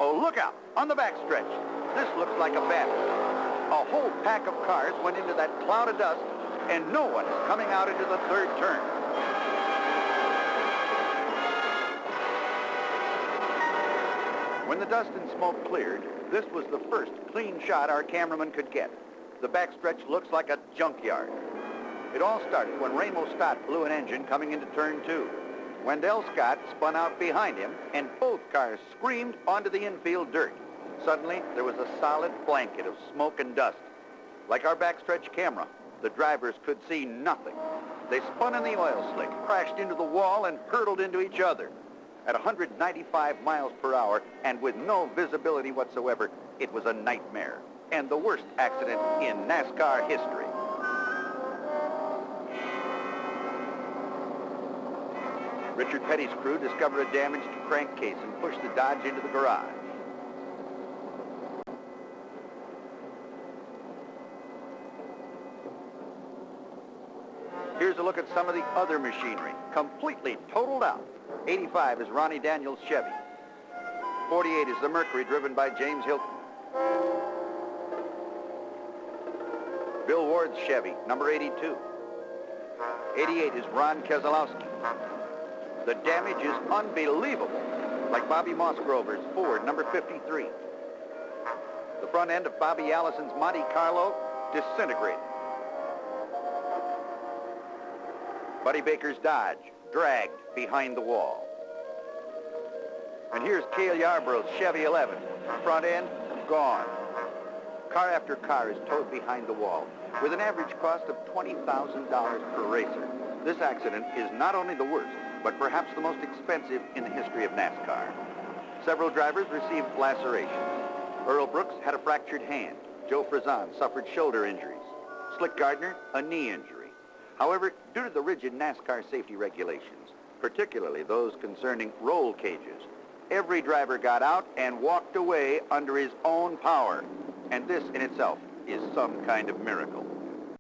Oh, look out! On the backstretch. This looks like a battle. A whole pack of cars went into that cloud of dust, and no one is coming out into the third turn. When the dust and smoke cleared, this was the first clean shot our cameraman could get. The backstretch looks like a junkyard. It all started when Ramo Stott blew an engine coming into turn 2. Wendell Scott spun out behind him, and both cars screamed onto the infield dirt. Suddenly, there was a solid blanket of smoke and dust. Like our backstretch camera, the drivers could see nothing. They spun in the oil slick, crashed into the wall, and hurtled into each other. At 195 miles per hour and with no visibility whatsoever, it was a nightmare and the worst accident in NASCAR history. Richard Petty's crew discovered a damaged crankcase and pushed the Dodge into the garage. Here's a look at some of the other machinery, completely totaled out. 85 is Ronnie Daniels' Chevy. 48 is the Mercury driven by James Hilton. Bill Ward's Chevy, number 82. 88 is Ron Keselowski. The damage is unbelievable, like Bobby Mossgrover's Ford, number 53. The front end of Bobby Allison's Monte Carlo disintegrated. Buddy Baker's Dodge, dragged behind the wall. And here's Cale Yarborough's Chevy 11, front end, gone. Car after car is towed behind the wall, with an average cost of $20,000 per racer. This accident is not only the worst, but perhaps the most expensive in the history of NASCAR. Several drivers received lacerations. Earl Brooks had a fractured hand. Joe Frazan suffered shoulder injuries. Slick Gardner, a knee injury. However, due to the rigid NASCAR safety regulations, particularly those concerning roll cages, every driver got out and walked away under his own power. And this in itself is some kind of miracle.